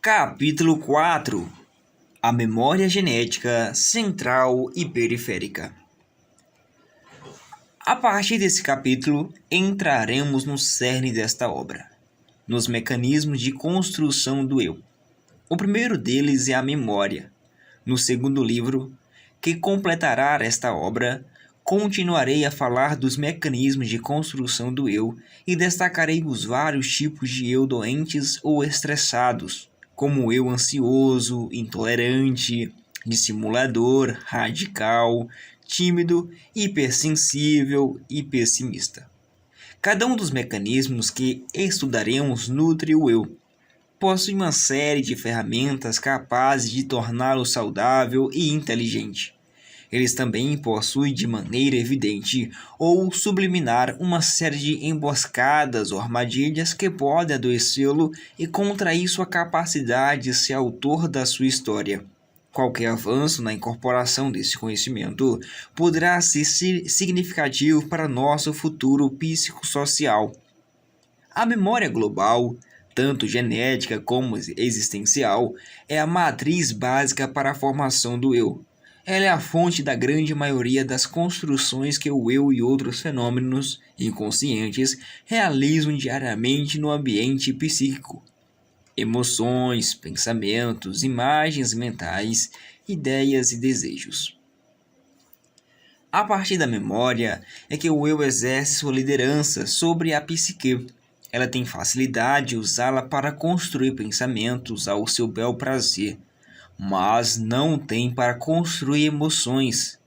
Capítulo 4. A memória genética central e periférica. A partir desse capítulo, entraremos no cerne desta obra, nos mecanismos de construção do eu. O primeiro deles é a memória. No segundo livro, que completará esta obra, continuarei a falar dos mecanismos de construção do eu e destacarei os vários tipos de eu doentes ou estressados, como o eu ansioso, intolerante, dissimulador, radical, tímido, hipersensível e pessimista. Cada um dos mecanismos que estudaremos nutre o eu. Possui uma série de ferramentas capazes de torná-lo saudável e inteligente. Eles também possuem de maneira evidente ou subliminar uma série de emboscadas ou armadilhas que podem adoecê-lo e contrair sua capacidade de ser autor da sua história. Qualquer avanço na incorporação desse conhecimento poderá ser significativo para nosso futuro psicossocial. A memória global, tanto genética como existencial, é a matriz básica para a formação do eu. Ela é a fonte da grande maioria das construções que o eu e outros fenômenos inconscientes realizam diariamente no ambiente psíquico. Emoções, pensamentos, imagens mentais, ideias e desejos. A partir da memória é que o eu exerce sua liderança sobre a psique. Ela tem facilidade de usá-la para construir pensamentos ao seu bel prazer, mas não tem para construir emoções.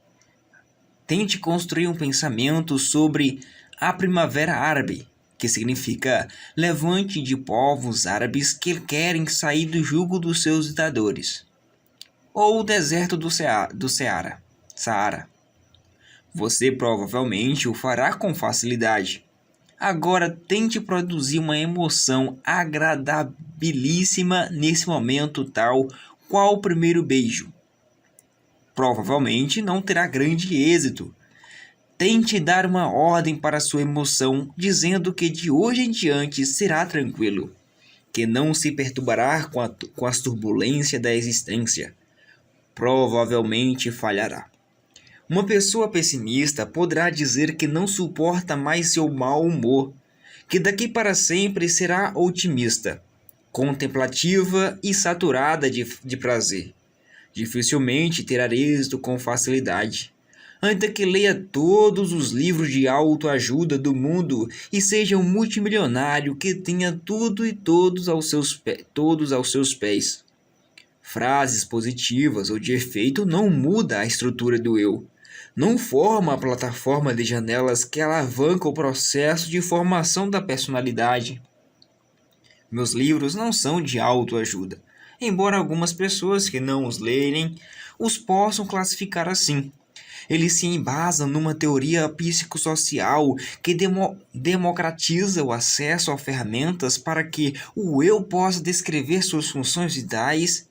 Tente construir um pensamento sobre a Primavera Árabe, que significa levante de povos árabes que querem sair do jugo dos seus ditadores, ou o deserto do Saara. Você provavelmente o fará com facilidade. Agora tente produzir uma emoção agradabilíssima nesse momento tal qual o primeiro beijo. Provavelmente não terá grande êxito. Tente dar uma ordem para sua emoção, dizendo que de hoje em diante será tranquilo, que não se perturbará com as turbulências da existência. Provavelmente falhará. Uma pessoa pessimista poderá dizer que não suporta mais seu mau humor, que daqui para sempre será otimista, contemplativa e saturada de prazer. Dificilmente terá êxito com facilidade. Ainda que leia todos os livros de autoajuda do mundo e seja um multimilionário que tenha tudo e todos aos seus pés. Frases positivas ou de efeito não muda a estrutura do eu. Não forma a plataforma de janelas que alavanca o processo de formação da personalidade. Meus livros não são de autoajuda, embora algumas pessoas que não os lerem os possam classificar assim. Eles se embasam numa teoria psicossocial que democratiza o acesso a ferramentas para que o eu possa descrever suas funções vitais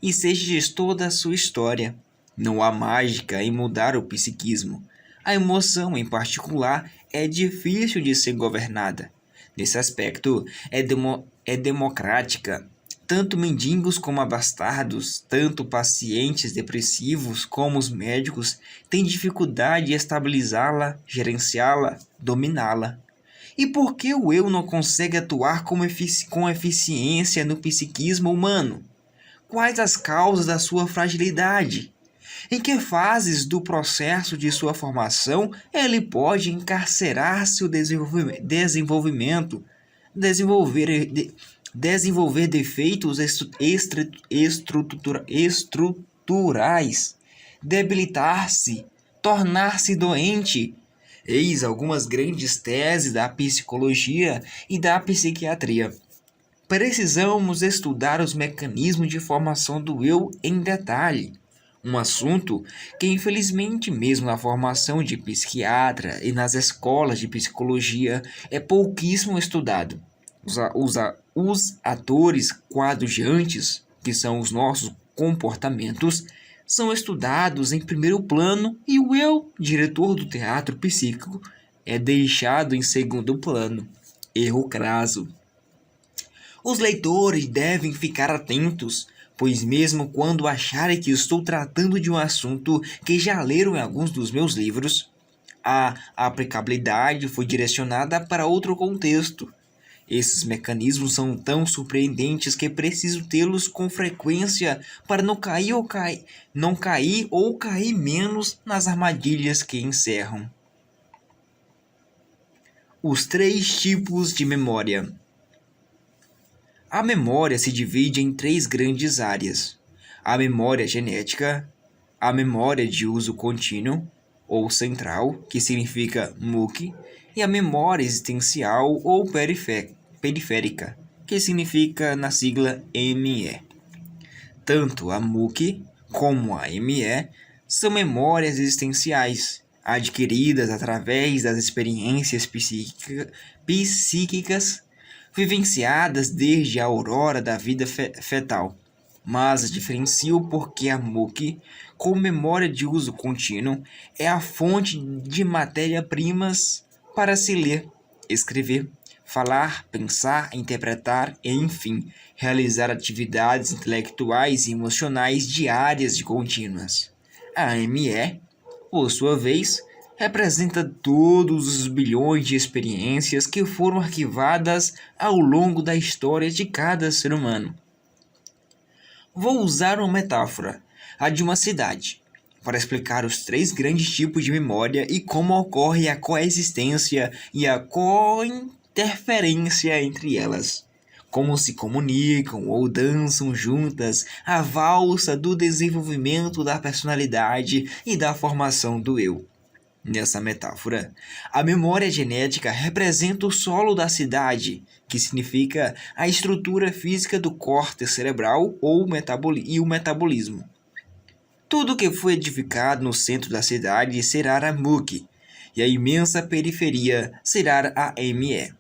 e seja gestor da sua história. Não há mágica em mudar o psiquismo. A emoção, em particular, é difícil de ser governada. Nesse aspecto, é democrática. Tanto mendigos como abastardos, tanto pacientes depressivos como os médicos têm dificuldade em estabilizá-la, gerenciá-la, dominá-la. E por que o eu não consegue atuar com eficiência no psiquismo humano? Quais as causas da sua fragilidade? Em que fases do processo de sua formação ele pode encarcerar seu desenvolver defeitos estruturais, debilitar-se, tornar-se doente? Eis algumas grandes teses da psicologia e da psiquiatria. Precisamos estudar os mecanismos de formação do eu em detalhe. Um assunto que, infelizmente, mesmo na formação de psiquiatra e nas escolas de psicologia, é pouquíssimo estudado. Os atores coadjuvantes, que são os nossos comportamentos, são estudados em primeiro plano e o eu, diretor do teatro psíquico, é deixado em segundo plano. Erro crasso. Os leitores devem ficar atentos, pois mesmo quando acharem que estou tratando de um assunto que já leram em alguns dos meus livros, a aplicabilidade foi direcionada para outro contexto. Esses mecanismos são tão surpreendentes que preciso tê-los com frequência para não cair ou cair menos nas armadilhas que encerram. Os 3 tipos de memória. A memória se divide em 3 grandes áreas: a memória genética, a memória de uso contínuo, ou central, que significa MUC, e a memória existencial ou periférica, que significa na sigla ME. Tanto a MUC como a ME são memórias existenciais, adquiridas através das experiências psíquicas vivenciadas desde a aurora da vida fetal, mas as diferenciam porque a MUC, com memória de uso contínuo, é a fonte de matéria-primas para se ler, escrever, falar, pensar, interpretar e, enfim, realizar atividades intelectuais e emocionais diárias e contínuas. A ME, por sua vez, representa todos os bilhões de experiências que foram arquivadas ao longo da história de cada ser humano. Vou usar uma metáfora, a de uma cidade, para explicar os 3 grandes tipos de memória e como ocorre a coexistência e a cointerferência entre elas. Como se comunicam ou dançam juntas a valsa do desenvolvimento da personalidade e da formação do eu. Nessa metáfora, a memória genética representa o solo da cidade, que significa a estrutura física do córtex cerebral e o metabolismo. Tudo que foi edificado no centro da cidade será a MUC, e a imensa periferia será a ME.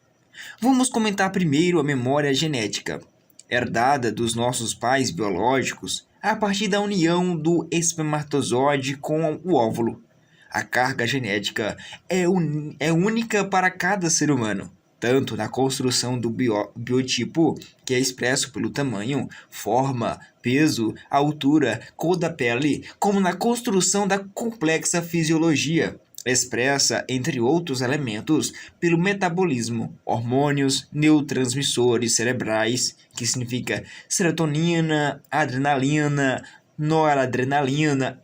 Vamos comentar primeiro a memória genética, herdada dos nossos pais biológicos a partir da união do espermatozoide com o óvulo. A carga genética é única para cada ser humano, tanto na construção do biotipo, que é expresso pelo tamanho, forma, peso, altura, cor da pele, como na construção da complexa fisiologia, expressa, entre outros elementos, pelo metabolismo, hormônios, neurotransmissores cerebrais, que significa serotonina, adrenalina, noradrenalina,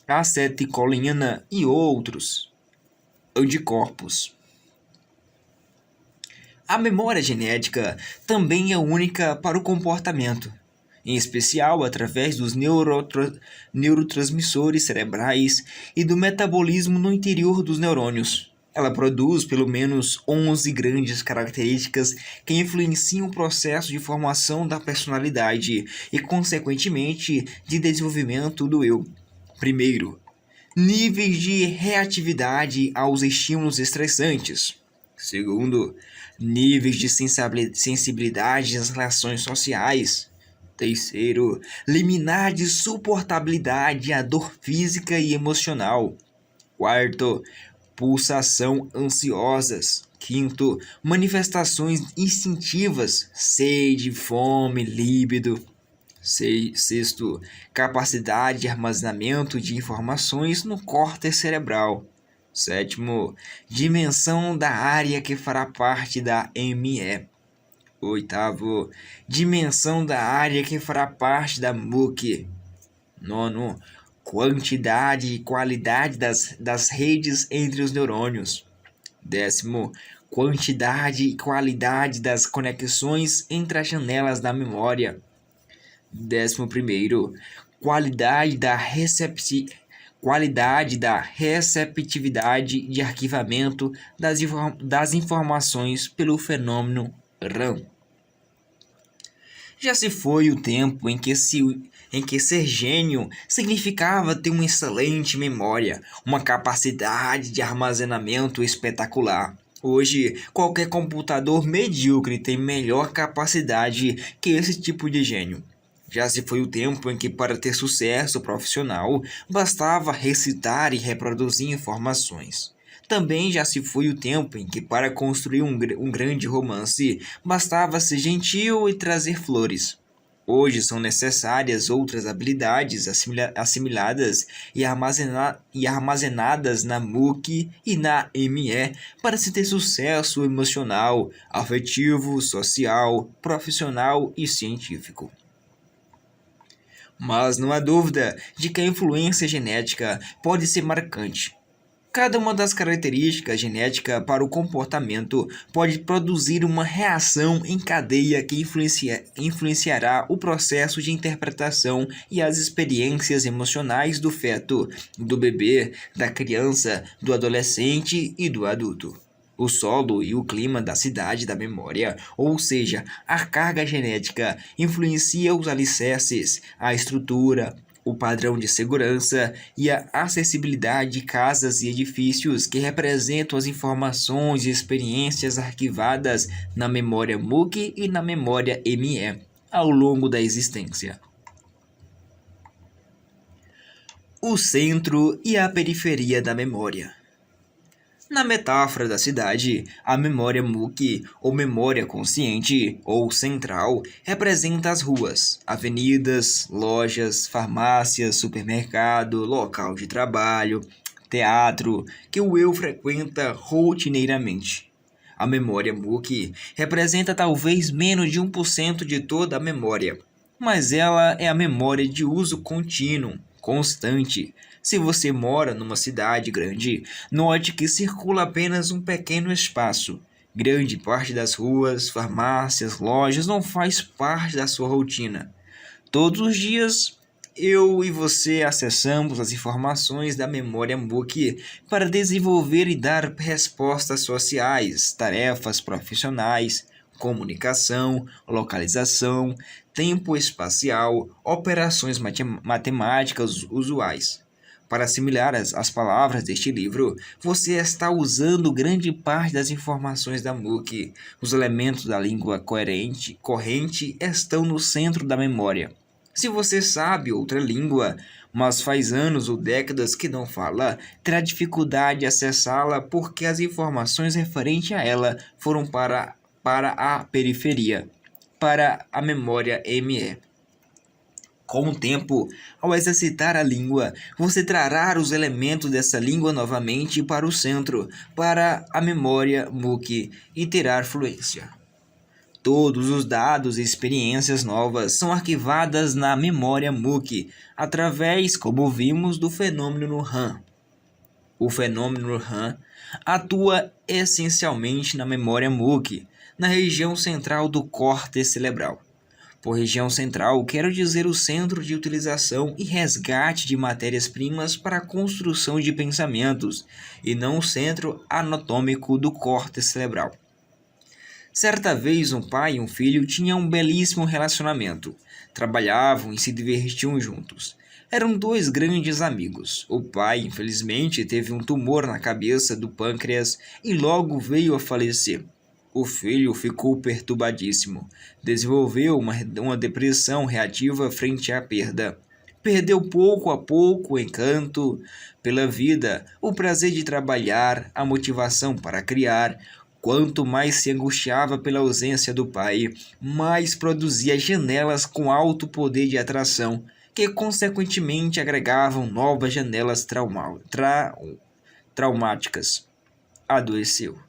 acetilcolina e outros anticorpos. A memória genética também é única para o comportamento, em especial através dos neurotransmissores cerebrais e do metabolismo no interior dos neurônios. Ela produz pelo menos 11 grandes características que influenciam o processo de formação da personalidade e, consequentemente, de desenvolvimento do eu. Primeiro, níveis de reatividade aos estímulos estressantes. Segundo, níveis de sensibilidade às relações sociais. Terceiro, liminar de suportabilidade à dor física e emocional. Quarto, pulsação ansiosas. Quinto, manifestações instintivas, sede, fome, líbido. Sexto, capacidade de armazenamento de informações no córtex cerebral. Sétimo, dimensão da área que fará parte da ME. Oitavo, dimensão da área que fará parte da MUC. Nono, quantidade e qualidade das redes entre os neurônios. Décimo, quantidade e qualidade das conexões entre as janelas da memória. 11º, qualidade da receptividade de arquivamento das informações pelo fenômeno RAM. Já se foi o tempo em que ser gênio significava ter uma excelente memória, uma capacidade de armazenamento espetacular. Hoje, qualquer computador medíocre tem melhor capacidade que esse tipo de gênio. Já se foi o tempo em que, para ter sucesso profissional, bastava recitar e reproduzir informações. Também já se foi o tempo em que, para construir um grande romance, bastava ser gentil e trazer flores. Hoje são necessárias outras habilidades assimiladas e armazenadas na MOOC e na ME para se ter sucesso emocional, afetivo, social, profissional e científico. Mas não há dúvida de que a influência genética pode ser marcante. Cada uma das características genéticas para o comportamento pode produzir uma reação em cadeia que influenciará o processo de interpretação e as experiências emocionais do feto, do bebê, da criança, do adolescente e do adulto. O solo e o clima da cidade da memória, ou seja, a carga genética, influencia os alicerces, a estrutura, o padrão de segurança e a acessibilidade de casas e edifícios que representam as informações e experiências arquivadas na memória MOOC e na memória ME ao longo da existência. O centro e a periferia da memória. Na metáfora da cidade, a memória MOOC, ou memória consciente, ou central, representa as ruas, avenidas, lojas, farmácias, supermercado, local de trabalho, teatro, que o eu frequenta rotineiramente. A memória MOOC representa talvez menos de 1% de toda a memória, mas ela é a memória de uso contínuo, constante. Se você mora numa cidade grande, note que circula apenas um pequeno espaço. Grande parte das ruas, farmácias, lojas não faz parte da sua rotina. Todos os dias, eu e você acessamos as informações da memória MOOC para desenvolver e dar respostas sociais, tarefas profissionais, comunicação, localização, tempo espacial, operações matemáticas usuais. Para assimilar as palavras deste livro, você está usando grande parte das informações da MOOC. Os elementos da língua corrente estão no centro da memória. Se você sabe outra língua, mas faz anos ou décadas que não fala, terá dificuldade de acessá-la porque as informações referentes a ela foram para a periferia, para a memória ME. Com o tempo, ao exercitar a língua, você trará os elementos dessa língua novamente para o centro, para a memória MOOC, e terá fluência. Todos os dados e experiências novas são arquivadas na memória MOOC, através, como vimos, do fenômeno no RAM. O fenômeno RAM atua essencialmente na memória MOOC, na região central do córtex cerebral. Por região central, quero dizer o centro de utilização e resgate de matérias-primas para a construção de pensamentos, e não o centro anatômico do córtex cerebral. Certa vez, um pai e um filho tinham um belíssimo relacionamento. Trabalhavam e se divertiam juntos. Eram dois grandes amigos. O pai, infelizmente, teve um tumor na cabeça do pâncreas e logo veio a falecer. O filho ficou perturbadíssimo. Desenvolveu uma depressão reativa frente à perda. Perdeu pouco a pouco o encanto pela vida, o prazer de trabalhar, a motivação para criar. Quanto mais se angustiava pela ausência do pai, mais produzia janelas com alto poder de atração, que consequentemente agregavam novas janelas traumáticas. Adoeceu.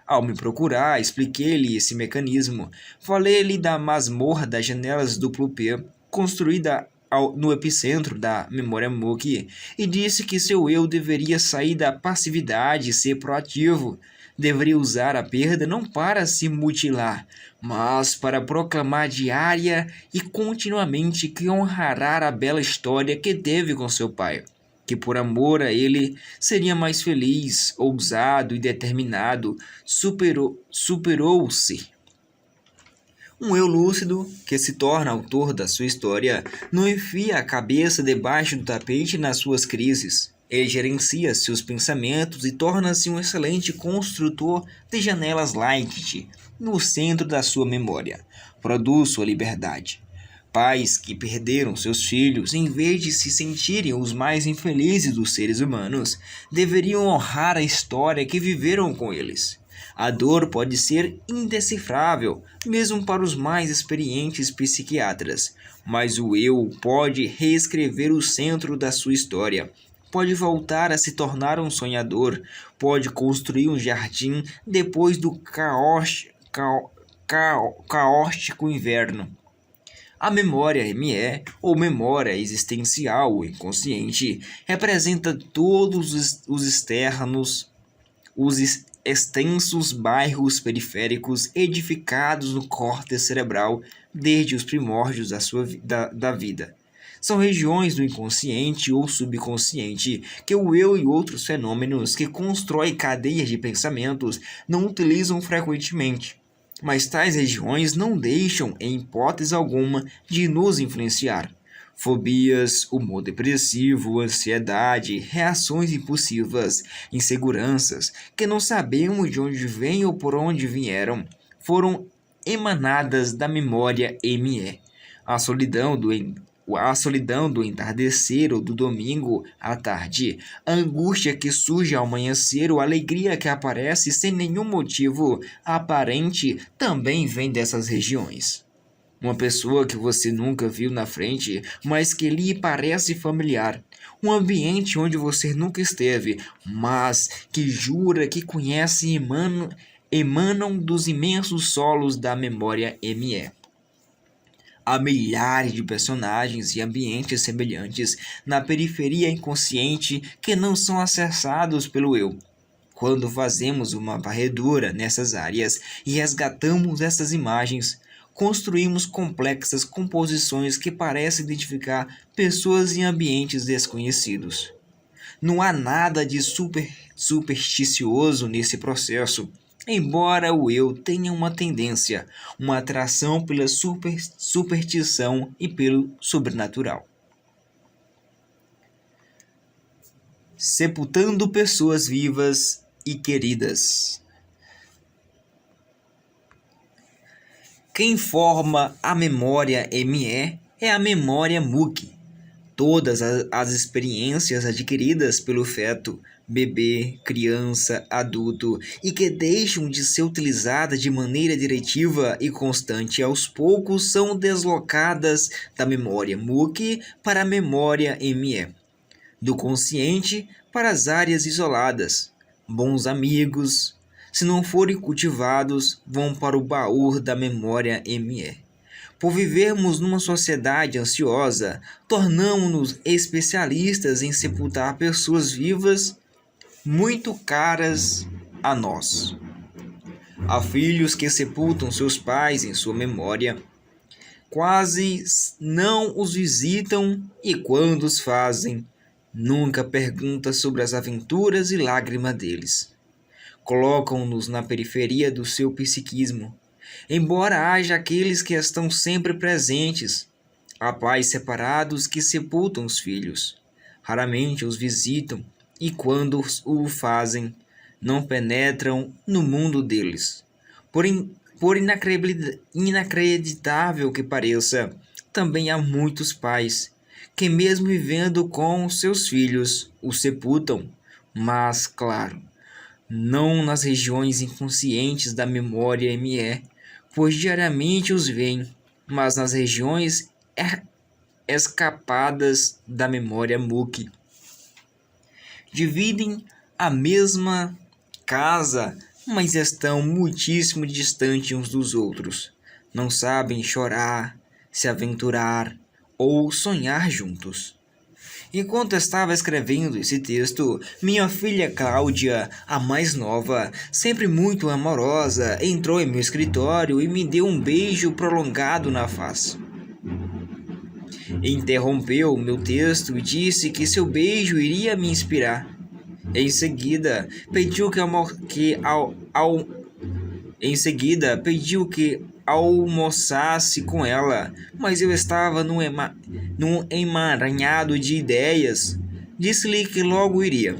Ao me procurar, expliquei-lhe esse mecanismo. Falei-lhe da masmorra das janelas duplo P, construída no epicentro da memória MOOC, e disse que seu eu deveria sair da passividade e ser proativo. Deveria usar a perda não para se mutilar, mas para proclamar diária e continuamente que honrará a bela história que teve com seu pai, que por amor a ele seria mais feliz, ousado e determinado, superou-se. Um eu lúcido, que se torna autor da sua história, não enfia a cabeça debaixo do tapete nas suas crises. Ele gerencia seus pensamentos e torna-se um excelente construtor de janelas light no centro da sua memória. Produz sua liberdade. Pais que perderam seus filhos, em vez de se sentirem os mais infelizes dos seres humanos, deveriam honrar a história que viveram com eles. A dor pode ser indecifrável, mesmo para os mais experientes psiquiatras, mas o eu pode reescrever o centro da sua história. Pode voltar a se tornar um sonhador, pode construir um jardim depois do caótico inverno. A memória ME, ou memória existencial ou inconsciente, representa todos os extensos bairros periféricos edificados no córtex cerebral desde os primórdios da vida. São regiões do inconsciente ou subconsciente que o eu e outros fenômenos que constroem cadeias de pensamentos não utilizam frequentemente. Mas tais regiões não deixam, em hipótese alguma, de nos influenciar. Fobias, humor depressivo, ansiedade, reações impulsivas, inseguranças, que não sabemos de onde vêm ou por onde vieram, foram emanadas da memória ME. A solidão do entardecer ou do domingo à tarde, a angústia que surge ao amanhecer ou a alegria que aparece sem nenhum motivo aparente também vem dessas regiões. Uma pessoa que você nunca viu na frente, mas que lhe parece familiar. Um ambiente onde você nunca esteve, mas que jura que conhece e emanam dos imensos solos da memória ME. Há milhares de personagens e ambientes semelhantes na periferia inconsciente que não são acessados pelo eu. Quando fazemos uma varredura nessas áreas e resgatamos essas imagens, construímos complexas composições que parecem identificar pessoas em ambientes desconhecidos. Não há nada de supersticioso nesse processo, embora o eu tenha uma tendência, uma atração pela superstição e pelo sobrenatural. Sepultando pessoas vivas e queridas. Quem forma a memória ME é a memória MUC. Todas as experiências adquiridas pelo feto, bebê, criança, adulto e que deixam de ser utilizadas de maneira diretiva e constante aos poucos são deslocadas da memória MUC para a memória ME, do consciente para as áreas isoladas. Bons amigos, se não forem cultivados, vão para o baú da memória ME. Por vivermos numa sociedade ansiosa, tornamos-nos especialistas em sepultar pessoas vivas muito caras a nós. Há filhos que sepultam seus pais em sua memória, quase não os visitam e, quando os fazem, nunca perguntam sobre as aventuras e lágrimas deles. Colocam-nos na periferia do seu psiquismo. Embora haja aqueles que estão sempre presentes, há pais separados que sepultam os filhos. Raramente os visitam e, quando o fazem, não penetram no mundo deles. Por inacreditável que pareça, também há muitos pais que, mesmo vivendo com seus filhos, os sepultam, mas, claro, não nas regiões inconscientes da memória ME, pois diariamente os veem, mas nas regiões escapadas da memória MUC. Dividem a mesma casa, mas estão muitíssimo distantes uns dos outros. Não sabem chorar, se aventurar ou sonhar juntos. Enquanto estava escrevendo esse texto, minha filha Cláudia, a mais nova, sempre muito amorosa, entrou em meu escritório e me deu um beijo prolongado na face. Interrompeu meu texto e disse que seu beijo iria me inspirar. Em seguida, pediu que almoçasse com ela, mas eu estava num emaranhado de ideias. Disse-lhe que logo iria.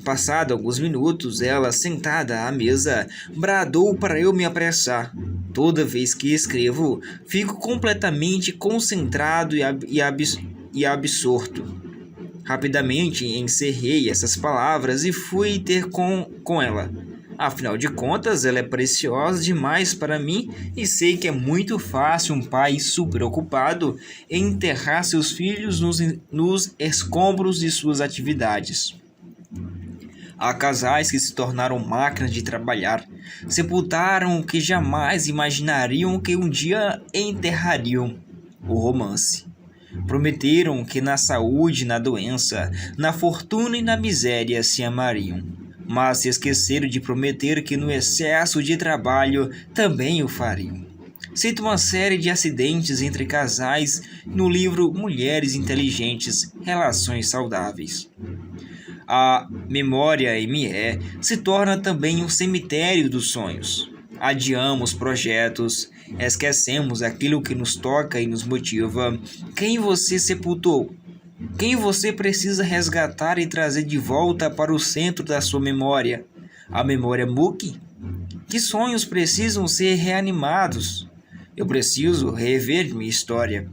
Passado alguns minutos, ela, sentada à mesa, bradou para eu me apressar. Toda vez que escrevo, fico completamente concentrado e absorto. Rapidamente encerrei essas palavras e fui ter com ela. Afinal de contas, ela é preciosa demais para mim e sei que é muito fácil um pai super ocupado enterrar seus filhos nos escombros de suas atividades. Há casais que se tornaram máquinas de trabalhar, sepultaram o que jamais imaginariam que um dia enterrariam: o romance. Prometeram que na saúde e na doença, na fortuna e na miséria se amariam, mas se esqueceram de prometer que no excesso de trabalho também o fariam. Cito uma série de acidentes entre casais no livro Mulheres Inteligentes, Relações Saudáveis. A memória ME se torna também um cemitério dos sonhos. Adiamos projetos, esquecemos aquilo que nos toca e nos motiva. Quem você sepultou? Quem você precisa resgatar e trazer de volta para o centro da sua memória? A memória Mookie? Que sonhos precisam ser reanimados? Eu preciso rever minha história.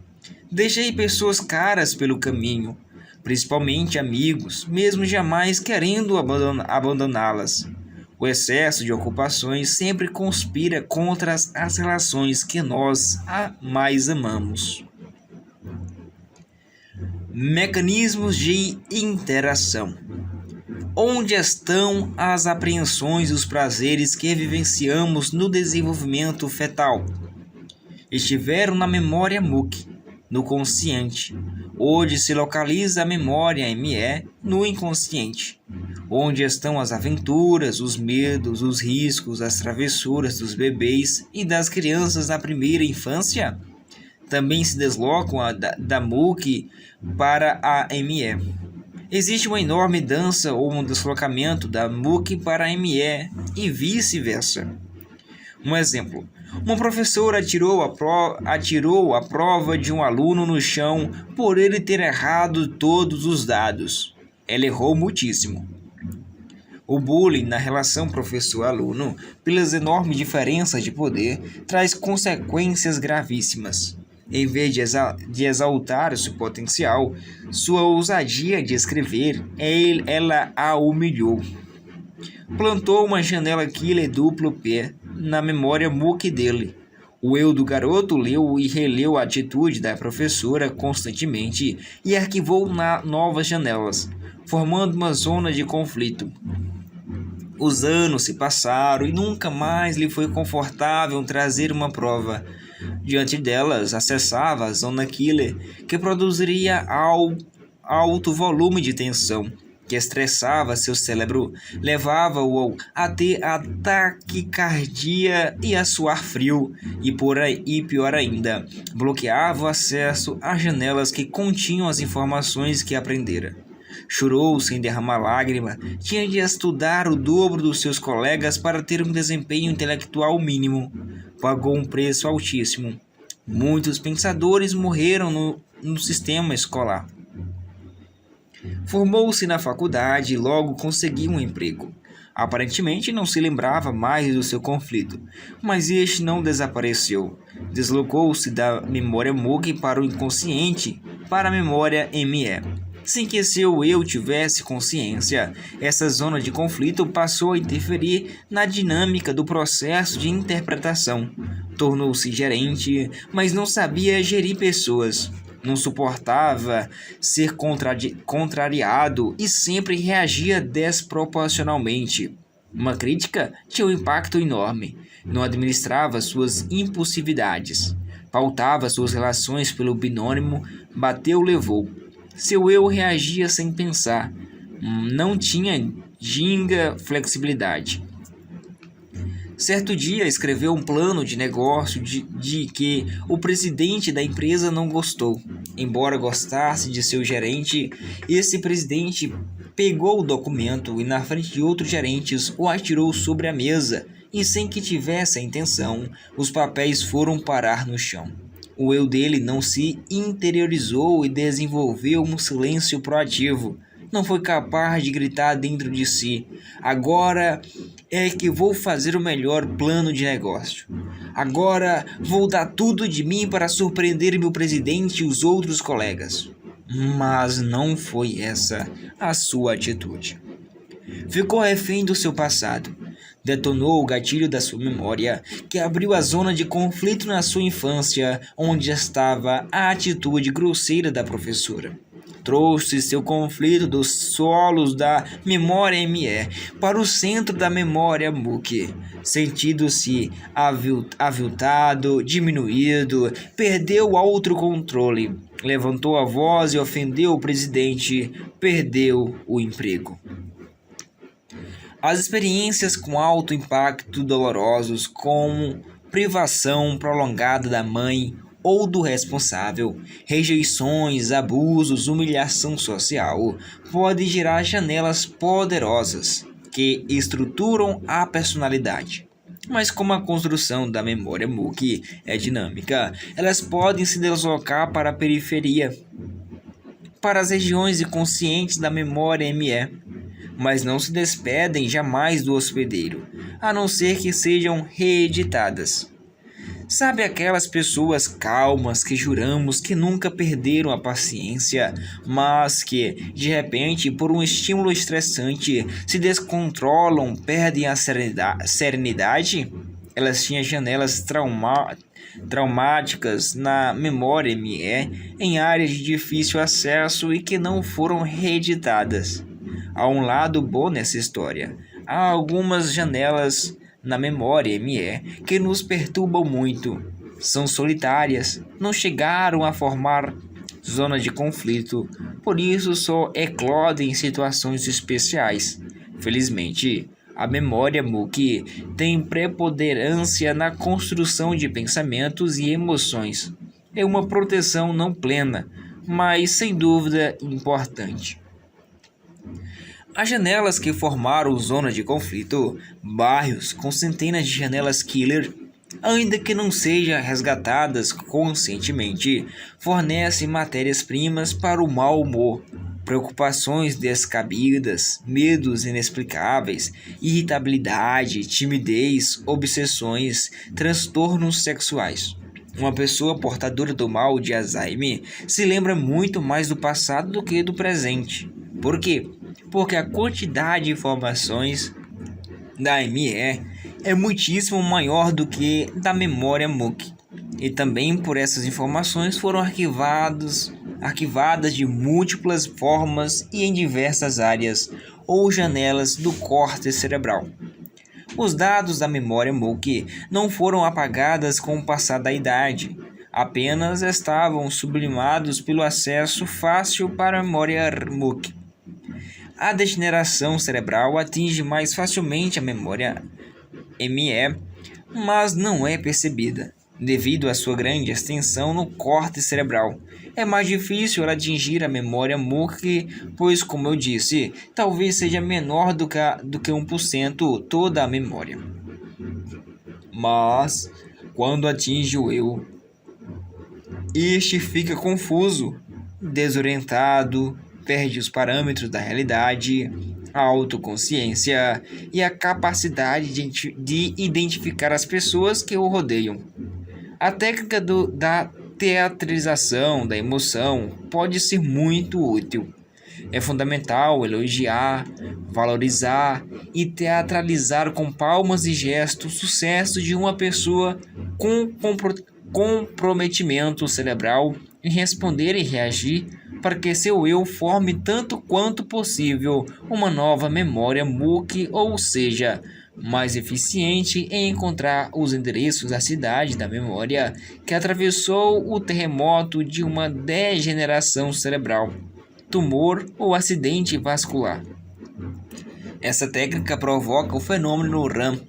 Deixei pessoas caras pelo caminho, principalmente amigos, mesmo jamais querendo abandoná-las. O excesso de ocupações sempre conspira contra as relações que nós mais amamos. Mecanismos de interação. Onde estão as apreensões e os prazeres que vivenciamos no desenvolvimento fetal? Estiveram na memória Mookie, no consciente. Hoje se localiza a memória ME no inconsciente. Onde estão as aventuras, os medos, os riscos, as travessuras dos bebês e das crianças na primeira infância? Também se deslocam da Mookie para a ME. Existe uma enorme dança ou um deslocamento da Mookie para a ME e vice-versa. Um exemplo: uma professora atirou a prova de um aluno no chão por ele ter errado todos os dados. Ela errou muitíssimo. O bullying na relação professor-aluno, pelas enormes diferenças de poder, traz consequências gravíssimas. Em vez de exaltar seu potencial, sua ousadia de escrever, ela a humilhou. Plantou uma janela killer duplo P na memória Mookie dele. O eu do garoto leu e releu a atitude da professora constantemente e arquivou novas janelas, formando uma zona de conflito. Os anos se passaram e nunca mais lhe foi confortável trazer uma prova. Diante delas, acessava a zona killer, que produziria alto volume de tensão, que estressava seu cérebro, levava-o a ter ataque cardíaco e a suar frio, e pior ainda, bloqueava o acesso às janelas que continham as informações que aprendera. Chorou sem derramar lágrima, tinha de estudar o dobro dos seus colegas para ter um desempenho intelectual mínimo. Pagou um preço altíssimo. Muitos pensadores morreram no sistema escolar. Formou-se na faculdade e logo conseguiu um emprego. Aparentemente não se lembrava mais do seu conflito, mas este não desapareceu. Deslocou-se da memória Mookie para o inconsciente, para a memória ME. Sem que seu eu tivesse consciência, essa zona de conflito passou a interferir na dinâmica do processo de interpretação. Tornou-se gerente, mas não sabia gerir pessoas. Não suportava ser contrariado e sempre reagia desproporcionalmente. Uma crítica tinha um impacto enorme. Não administrava suas impulsividades. Pautava suas relações pelo binômio bateu-levou. Seu eu reagia sem pensar. Não tinha ginga flexibilidade. Certo dia escreveu um plano de negócio de que o presidente da empresa não gostou. Embora gostasse de seu gerente, esse presidente pegou o documento e na frente de outros gerentes o atirou sobre a mesa e sem que tivesse a intenção, os papéis foram parar no chão. O eu dele não se interiorizou e desenvolveu um silêncio proativo. não foi capaz de gritar dentro de si: agora é que vou fazer o melhor plano de negócio. Agora vou dar tudo de mim para surpreender meu presidente e os outros colegas. Mas não foi essa a sua atitude. Ficou refém do seu passado. Detonou o gatilho da sua memória, que abriu a zona de conflito na sua infância, onde estava a atitude grosseira da professora. Trouxe seu conflito dos solos da memória ME para o centro da memória MOOC. Sentindo-se aviltado, diminuído, perdeu o autocontrole, levantou a voz e ofendeu o presidente, perdeu o emprego. As experiências com alto impacto dolorosos, como privação prolongada da mãe ou do responsável, rejeições, abusos, humilhação social, podem gerar janelas poderosas que estruturam a personalidade. Mas como a construção da memória MOOC é dinâmica, elas podem se deslocar para a periferia, para as regiões inconscientes da memória ME, mas não se despedem jamais do hospedeiro, a não ser que sejam reeditadas. Sabe aquelas pessoas calmas que juramos que nunca perderam a paciência, mas que, de repente, por um estímulo estressante, se descontrolam, perdem a serenidade? Elas tinham janelas traumáticas na memória ME em áreas de difícil acesso e que não foram reeditadas. Há um lado bom nessa história. Há algumas janelas na memória ME que nos perturbam muito. São solitárias, não chegaram a formar zona de conflito, por isso só eclodem em situações especiais. Felizmente, a memória MOOC tem preponderância na construção de pensamentos e emoções. É uma proteção não plena, mas sem dúvida importante. As janelas que formaram zona de conflito, bairros com centenas de janelas killer, ainda que não sejam resgatadas conscientemente, fornecem matérias-primas para o mau humor, preocupações descabidas, medos inexplicáveis, irritabilidade, timidez, obsessões, transtornos sexuais. Uma pessoa portadora do mal de Alzheimer se lembra muito mais do passado do que do presente. Por quê? Porque a quantidade de informações da ME é muitíssimo maior do que da memória MOOC. E também por essas informações foram arquivadas de múltiplas formas e em diversas áreas ou janelas do córtex cerebral. Os dados da memória MOOC não foram apagados com o passar da idade, apenas estavam sublimados pelo acesso fácil para a memória MOOC. A degeneração cerebral atinge mais facilmente a memória ME, mas não é percebida, devido à sua grande extensão no córtex cerebral. É mais difícil ela atingir a memória MOOC, pois, como eu disse, talvez seja menor do que 1% toda a memória. Mas, quando atinge o eu, este fica confuso, desorientado, perde os parâmetros da realidade, a autoconsciência e a capacidade de identificar as pessoas que o rodeiam. A técnica da teatralização da emoção pode ser muito útil. É fundamental elogiar, valorizar e teatralizar com palmas e gestos o sucesso de uma pessoa com comprometimento cerebral em responder e reagir para que seu eu forme tanto quanto possível uma nova memória MOOC, ou seja, mais eficiente em encontrar os endereços da cidade da memória que atravessou o terremoto de uma degeneração cerebral, tumor ou acidente vascular. Essa técnica provoca o fenômeno RAM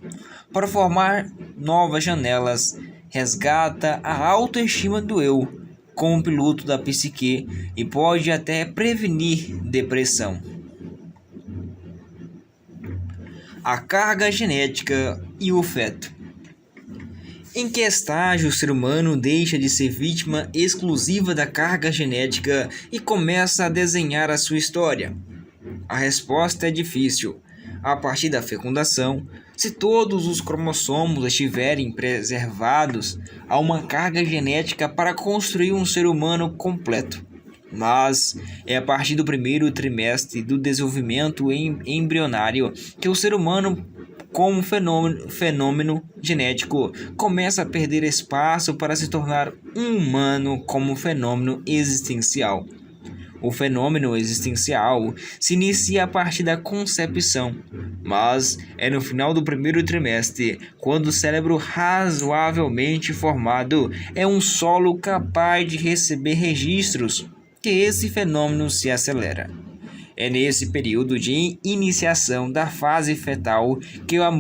para formar novas janelas, resgata a autoestima do eu como piloto da psique e pode até prevenir depressão. A carga genética e o feto. Em que estágio o ser humano deixa de ser vítima exclusiva da carga genética e começa a desenhar a sua história? A resposta é difícil. A partir da fecundação, se todos os cromossomos estiverem preservados, há uma carga genética para construir um ser humano completo. Mas é a partir do primeiro trimestre do desenvolvimento embrionário que o ser humano, como fenômeno genético, começa a perder espaço para se tornar um humano como fenômeno existencial. O fenômeno existencial se inicia a partir da concepção, mas é no final do primeiro trimestre, quando o cérebro razoavelmente formado é um solo capaz de receber registros, que esse fenômeno se acelera. É nesse período de iniciação da fase fetal que a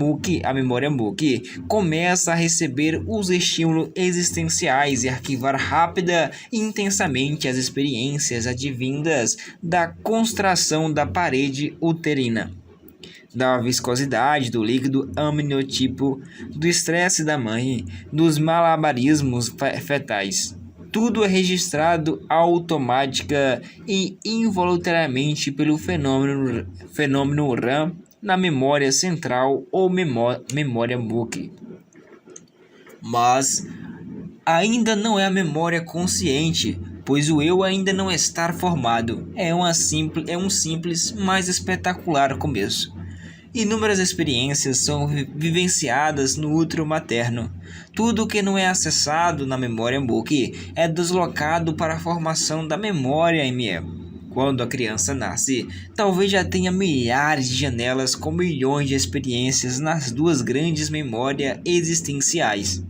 memória MOOC, começa a receber os estímulos existenciais e arquivar rápida e intensamente as experiências advindas da contração da parede uterina, da viscosidade do líquido amniótico, do estresse da mãe, dos malabarismos fetais. Tudo é registrado automática e involuntariamente pelo fenômeno RAM na memória central ou memória MOOC. Mas ainda não é a memória consciente, pois o eu ainda não está formado. É um simples, mas espetacular começo. Inúmeras experiências são vivenciadas no útero materno. Tudo que não é acessado na memória MOOC é deslocado para a formação da memória ME. Quando a criança nasce, talvez já tenha milhares de janelas com milhões de experiências nas duas grandes memórias existenciais.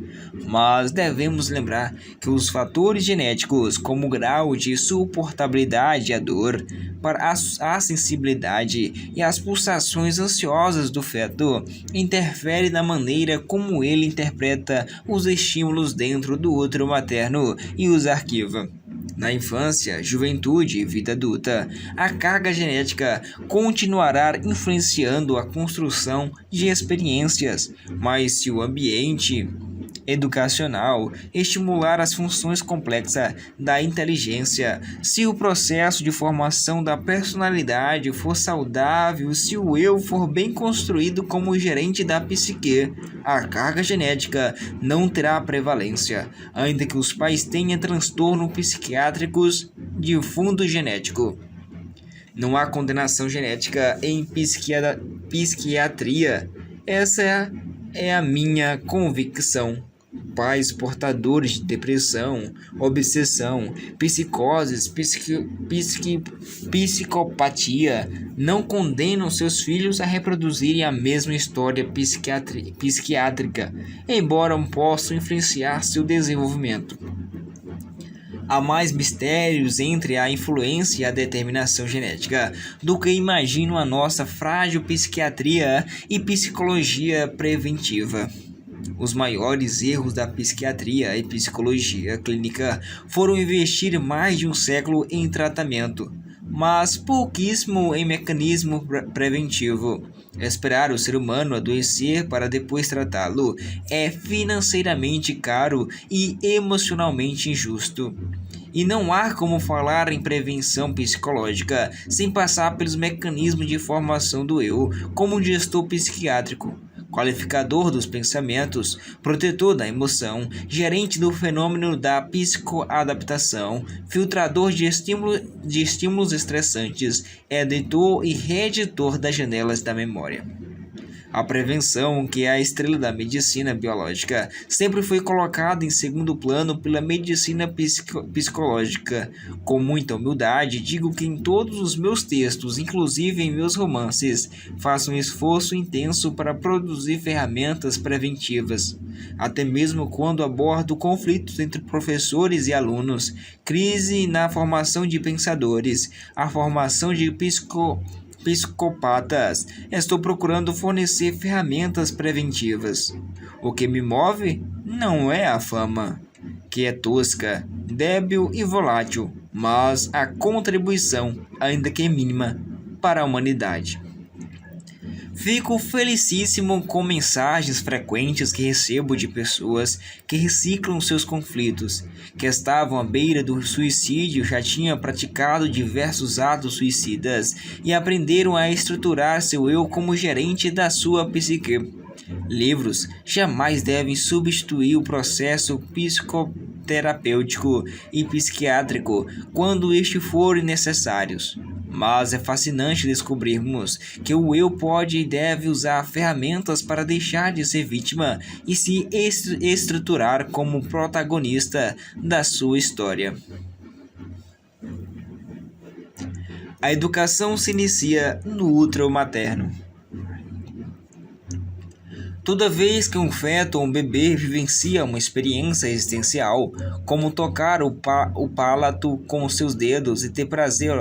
Mas devemos lembrar que os fatores genéticos, como o grau de suportabilidade à dor, para a sensibilidade e as pulsações ansiosas do feto, interferem na maneira como ele interpreta os estímulos dentro do útero materno e os arquiva. Na infância, juventude e vida adulta, a carga genética continuará influenciando a construção de experiências, mas se o ambiente educacional estimular as funções complexas da inteligência, se o processo de formação da personalidade for saudável, se o eu for bem construído como gerente da psique, a carga genética não terá prevalência, ainda que os pais tenham transtornos psiquiátricos de fundo genético. Não há condenação genética em psiquiatria. Essa é a minha convicção. Pais portadores de depressão, obsessão, psicoses, psicopatia não condenam seus filhos a reproduzirem a mesma história psiquiátrica, embora possam influenciar seu desenvolvimento. Há mais mistérios entre a influência e a determinação genética do que imagino a nossa frágil psiquiatria e psicologia preventiva. Os maiores erros da psiquiatria e psicologia clínica foram investir mais de um século em tratamento, mas pouquíssimo em mecanismo preventivo. Esperar o ser humano adoecer para depois tratá-lo é financeiramente caro e emocionalmente injusto. E não há como falar em prevenção psicológica sem passar pelos mecanismos de formação do eu como um gestor psiquiátrico, qualificador dos pensamentos, protetor da emoção, gerente do fenômeno da psicoadaptação, filtrador de estímulos estressantes, editor e reeditor das janelas da memória. A prevenção, que é a estrela da medicina biológica, sempre foi colocada em segundo plano pela medicina psicológica. Com muita humildade, digo que em todos os meus textos, inclusive em meus romances, faço um esforço intenso para produzir ferramentas preventivas. Até mesmo quando abordo conflitos entre professores e alunos, crise na formação de pensadores, a formação de psicopatas, estou procurando fornecer ferramentas preventivas. O que me move não é a fama, que é tosca, débil e volátil, mas a contribuição, ainda que mínima, para a humanidade. Fico felicíssimo com mensagens frequentes que recebo de pessoas que reciclam seus conflitos, que estavam à beira do suicídio, já tinham praticado diversos atos suicidas e aprenderam a estruturar seu eu como gerente da sua psique. Livros jamais devem substituir o processo psicoterapêutico e psiquiátrico quando estes forem necessários. Mas é fascinante descobrirmos que o eu pode e deve usar ferramentas para deixar de ser vítima e se estruturar como protagonista da sua história. A educação se inicia no útero materno. Toda vez que um feto ou um bebê vivencia uma experiência existencial, como tocar o palato com seus dedos e ter prazer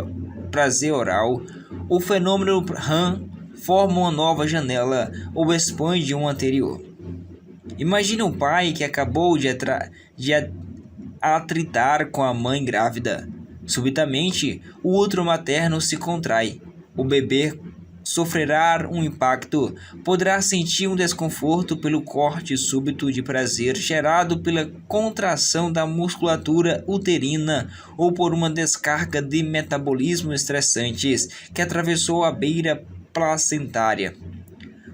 oral, o fenômeno RAM forma uma nova janela ou expande uma anterior. Imagine um pai que acabou de atritar com a mãe grávida. Subitamente, o útero materno se contrai. O bebê sofrerá um impacto, poderá sentir um desconforto pelo corte súbito de prazer gerado pela contração da musculatura uterina ou por uma descarga de metabolismo estressantes que atravessou a beira placentária.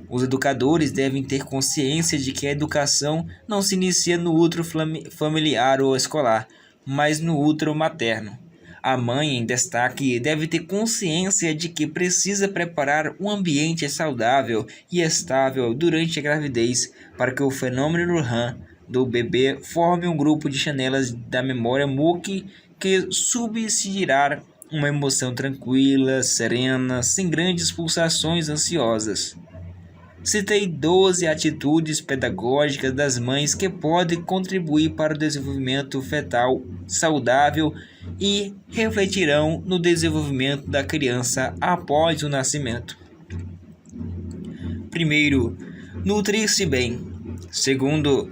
Os educadores devem ter consciência de que a educação não se inicia no útero familiar ou escolar, mas no útero materno. A mãe, em destaque, deve ter consciência de que precisa preparar um ambiente saudável e estável durante a gravidez para que o fenômeno RAM do bebê forme um grupo de janelas da memória MOOC que subsidiará uma emoção tranquila, serena, sem grandes pulsações ansiosas. Citei 12 atitudes pedagógicas das mães que podem contribuir para o desenvolvimento fetal saudável e refletirão no desenvolvimento da criança após o nascimento. Primeiro, nutrir-se bem. Segundo,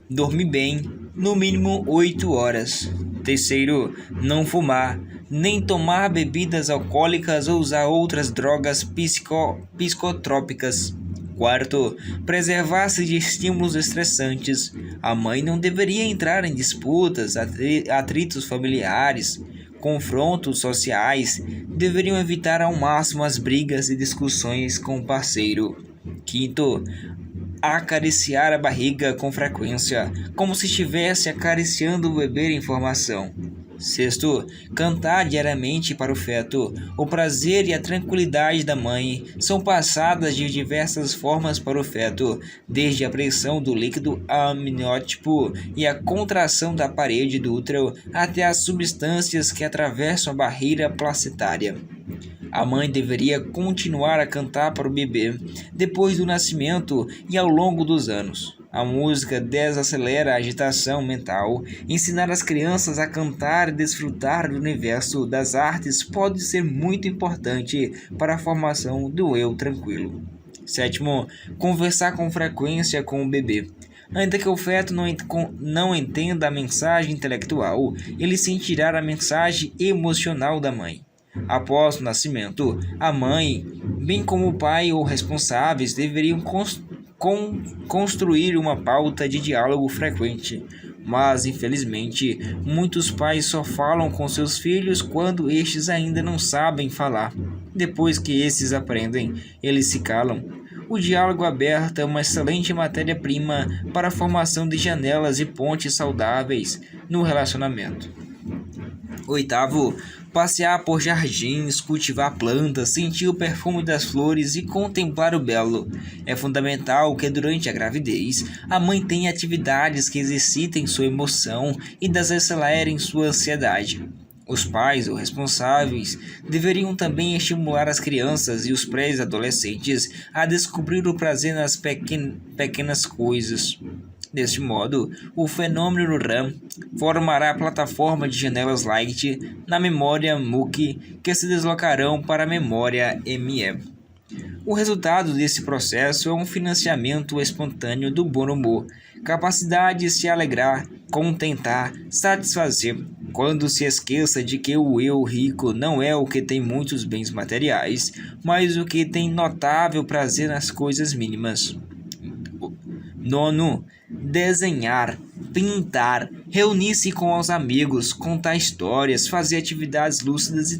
dormir bem, no mínimo 8 horas. Terceiro, não fumar, nem tomar bebidas alcoólicas ou usar outras drogas psicotrópicas. Quarto, preservar-se de estímulos estressantes. A mãe não deveria entrar em disputas, atritos familiares, confrontos sociais. Deveriam evitar ao máximo as brigas e discussões com o parceiro. Quinto, acariciar a barriga com frequência, como se estivesse acariciando o bebê em formação. Sexto, cantar diariamente para o feto. O prazer e a tranquilidade da mãe são passadas de diversas formas para o feto, desde a pressão do líquido amniótico e a contração da parede do útero até as substâncias que atravessam a barreira placentária. A mãe deveria continuar a cantar para o bebê depois do nascimento e ao longo dos anos. A música desacelera a agitação mental. Ensinar as crianças a cantar e desfrutar do universo das artes pode ser muito importante para a formação do eu tranquilo. Sétimo, conversar com frequência com o bebê. Ainda que o feto não entenda a mensagem intelectual, ele sentirá a mensagem emocional da mãe. Após o nascimento, a mãe, bem como o pai ou responsáveis, deveriam construir uma pauta de diálogo frequente, mas infelizmente muitos pais só falam com seus filhos quando estes ainda não sabem falar. Depois que esses aprendem, eles se calam. O diálogo aberto é uma excelente matéria-prima para a formação de janelas e pontes saudáveis no relacionamento. Oitavo, passear por jardins, cultivar plantas, sentir o perfume das flores e contemplar o belo. É fundamental que durante a gravidez a mãe tenha atividades que exercitem sua emoção e desacelerem sua ansiedade. Os pais ou responsáveis deveriam também estimular as crianças e os pré-adolescentes a descobrir o prazer nas pequenas coisas. Deste modo, o fenômeno RAM formará a plataforma de janelas Light na memória MOOC que se deslocarão para a memória ME. O resultado desse processo é um financiamento espontâneo do bom humor, capacidade de se alegrar, contentar, satisfazer, quando se esqueça de que o eu rico não é o que tem muitos bens materiais, mas o que tem notável prazer nas coisas mínimas. Nono, desenhar, pintar, reunir-se com os amigos, contar histórias, fazer atividades lúcidas e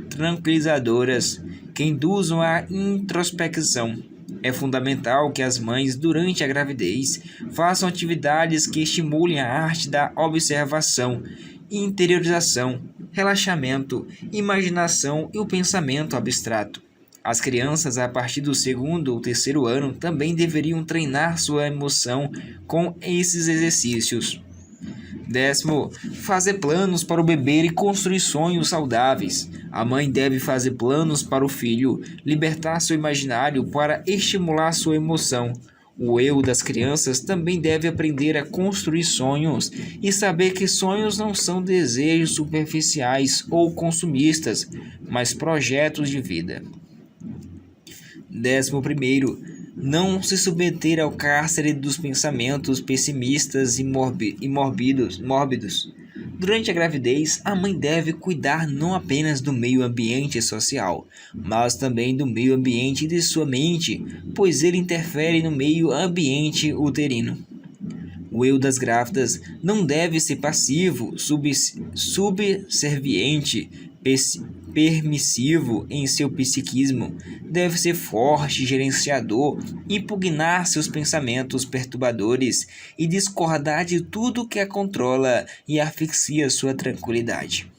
tranquilizadoras que induzam à introspecção. É fundamental que as mães, durante a gravidez, façam atividades que estimulem a arte da observação, interiorização, relaxamento, imaginação e o pensamento abstrato. As crianças, a partir do segundo ou terceiro ano, também deveriam treinar sua emoção com esses exercícios. 10º, fazer planos para o bebê e construir sonhos saudáveis. A mãe deve fazer planos para o filho, libertar seu imaginário para estimular sua emoção. O eu das crianças também deve aprender a construir sonhos e saber que sonhos não são desejos superficiais ou consumistas, mas projetos de vida. 11º, não se submeter ao cárcere dos pensamentos pessimistas e mórbidos. Durante a gravidez, a mãe deve cuidar não apenas do meio ambiente social, mas também do meio ambiente de sua mente, pois ele interfere no meio ambiente uterino. O eu das grávidas não deve ser passivo, subserviente, permissivo em seu psiquismo. Deve ser forte, gerenciador, impugnar seus pensamentos perturbadores e discordar de tudo que a controla e asfixia sua tranquilidade.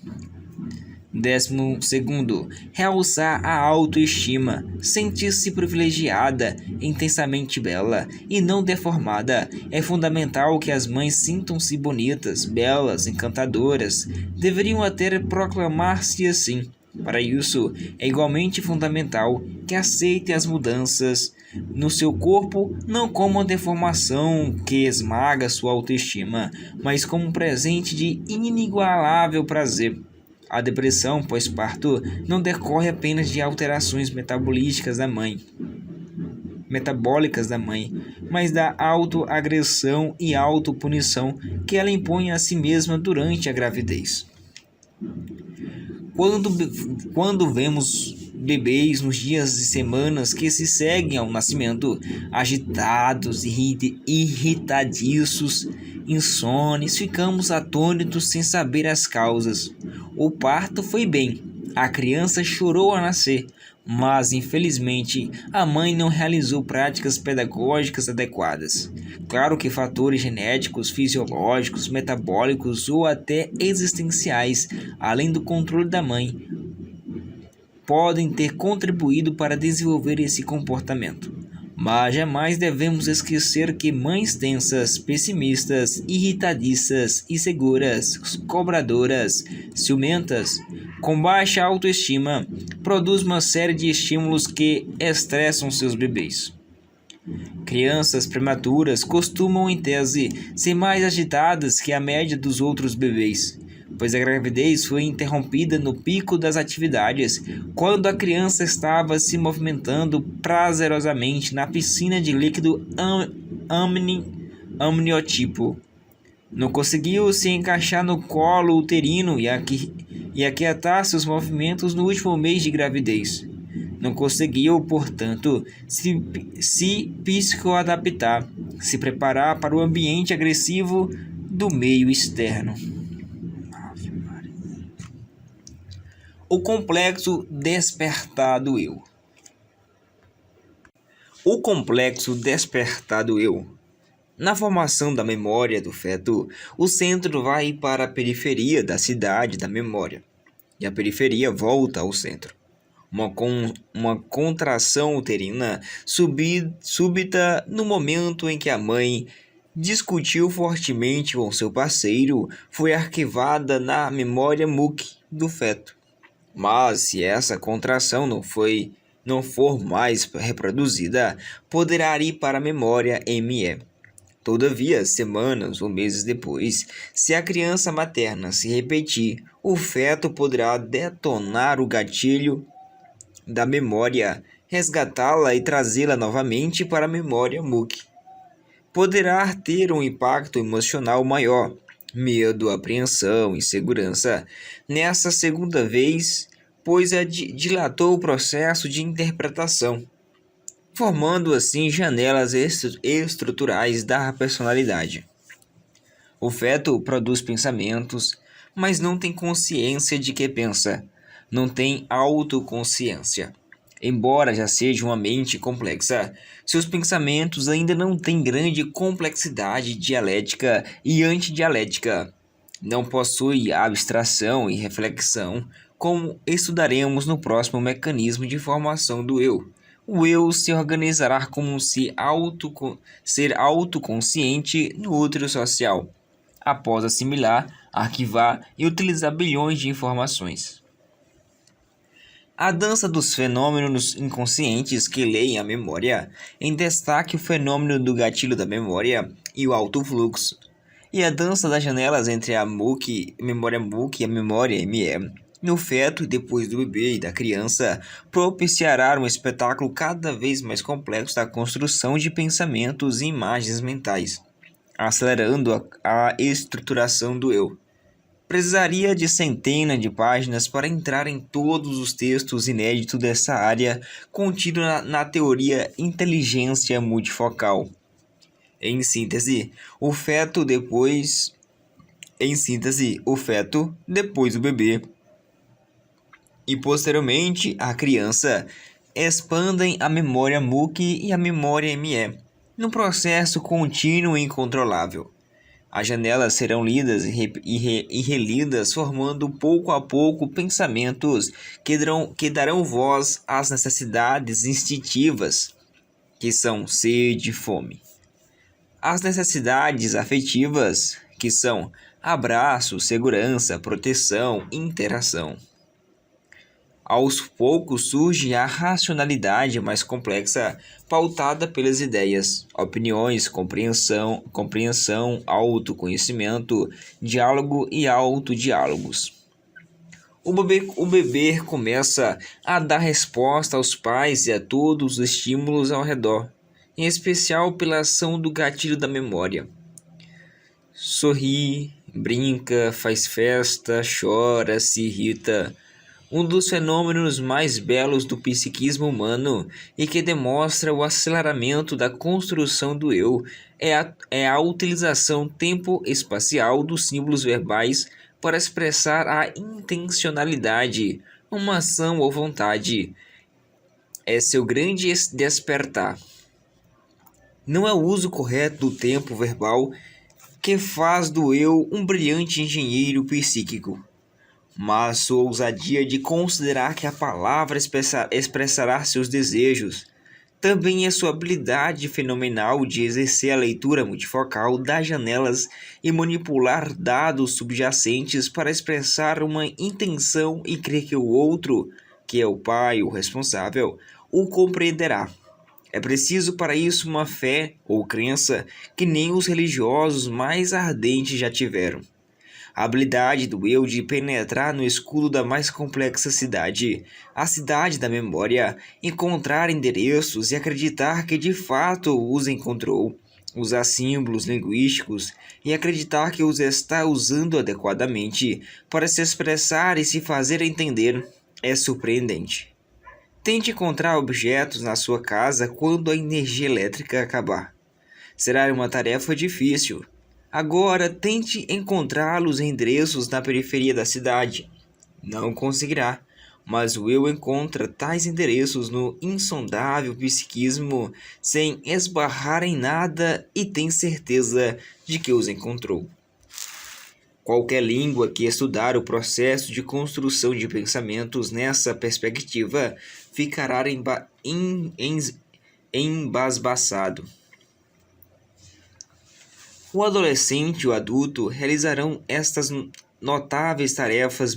12º, realçar a autoestima, sentir-se privilegiada, intensamente bela e não deformada. É fundamental que as mães sintam-se bonitas, belas, encantadoras. Deveriam até proclamar-se assim. Para isso, é igualmente fundamental que aceitem as mudanças no seu corpo não como uma deformação que esmaga sua autoestima, mas como um presente de inigualável prazer. A depressão pós-parto não decorre apenas de alterações metabólicas da mãe, mas da autoagressão e autopunição que ela impõe a si mesma durante a gravidez. Quando vemos bebês nos dias e semanas que se seguem ao nascimento, agitados, irritadiços, insones, ficamos atônitos sem saber as causas. O parto foi bem, a criança chorou ao nascer, mas infelizmente a mãe não realizou práticas pedagógicas adequadas. Claro que fatores genéticos, fisiológicos, metabólicos ou até existenciais, além do controle da mãe, podem ter contribuído para desenvolver esse comportamento. Mas jamais devemos esquecer que mães tensas, pessimistas, irritadiças, inseguras, cobradoras, ciumentas, com baixa autoestima, produzem uma série de estímulos que estressam seus bebês. Crianças prematuras costumam, em tese, ser mais agitadas que a média dos outros bebês, pois a gravidez foi interrompida no pico das atividades, quando a criança estava se movimentando prazerosamente na piscina de líquido amniótico. Não conseguiu se encaixar no colo uterino e aquietar seus movimentos no último mês de gravidez. Não conseguiu, portanto, se psicoadaptar, se preparar para o ambiente agressivo do meio externo. O complexo despertar do eu. O complexo despertar do eu. Na formação da memória do feto, o centro vai para a periferia da cidade da memória, e a periferia volta ao centro. Uma contração uterina súbita no momento em que a mãe discutiu fortemente com seu parceiro foi arquivada na memória MUC do feto. Mas se essa contração não for mais reproduzida, poderá ir para a memória ME. Todavia, semanas ou meses depois, se a criança materna se repetir, o feto poderá detonar o gatilho da memória, resgatá-la e trazê-la novamente para a memória MUC. Poderá ter um impacto emocional maior, medo, apreensão, insegurança. Nessa segunda vez, pois dilatou o processo de interpretação, formando assim janelas estruturais da personalidade. O feto produz pensamentos, mas não tem consciência de que pensa, não tem autoconsciência. Embora já seja uma mente complexa, seus pensamentos ainda não têm grande complexidade dialética e antidialética. Não possui abstração e reflexão, como estudaremos no próximo mecanismo de formação do eu. O eu se organizará como ser autoconsciente no útero social, após assimilar, arquivar e utilizar bilhões de informações. A dança dos fenômenos inconscientes que leem a memória, em destaque o fenômeno do gatilho da memória e o alto fluxo, e a dança das janelas entre a memória MOOC e a memória ME, no feto e depois do bebê e da criança, propiciará um espetáculo cada vez mais complexo da construção de pensamentos e imagens mentais, acelerando a estruturação do eu. Precisaria de centenas de páginas para entrar em todos os textos inéditos dessa área contido na teoria inteligência multifocal. Em síntese, o feto depois o bebê e posteriormente a criança expandem a memória MOOC e a memória ME, num processo contínuo e incontrolável. As janelas serão lidas e relidas, formando pouco a pouco pensamentos que darão voz às necessidades instintivas, que são sede e fome. As necessidades afetivas, que são abraço, segurança, proteção, interação. Aos poucos surge a racionalidade mais complexa, pautada pelas ideias, opiniões, compreensão, autoconhecimento, diálogo e autodiálogos. O bebê começa a dar resposta aos pais e a todos os estímulos ao redor, em especial pela ação do gatilho da memória. Sorri, brinca, faz festa, chora, se irrita. Um dos fenômenos mais belos do psiquismo humano e que demonstra o aceleramento da construção do eu é a utilização tempo-espacial dos símbolos verbais para expressar a intencionalidade, uma ação ou vontade. É seu grande despertar. Não é o uso correto do tempo verbal que faz do eu um brilhante engenheiro psíquico, mas sua ousadia de considerar que a palavra expressará seus desejos, também é sua habilidade fenomenal de exercer a leitura multifocal das janelas e manipular dados subjacentes para expressar uma intenção e crer que o outro, que é o pai, o responsável, o compreenderá. É preciso para isso uma fé ou crença que nem os religiosos mais ardentes já tiveram. A habilidade do eu de penetrar no escudo da mais complexa cidade, a cidade da memória, encontrar endereços e acreditar que de fato os encontrou, usar símbolos linguísticos e acreditar que os está usando adequadamente para se expressar e se fazer entender, é surpreendente. Tente encontrar objetos na sua casa quando a energia elétrica acabar. Será uma tarefa difícil. Agora tente encontrá-los em endereços na periferia da cidade. Não conseguirá, mas o eu encontra tais endereços no insondável psiquismo sem esbarrar em nada e tem certeza de que os encontrou. Qualquer língua que estudar o processo de construção de pensamentos nessa perspectiva ficará embasbaçado. O adolescente e o adulto realizarão estas notáveis tarefas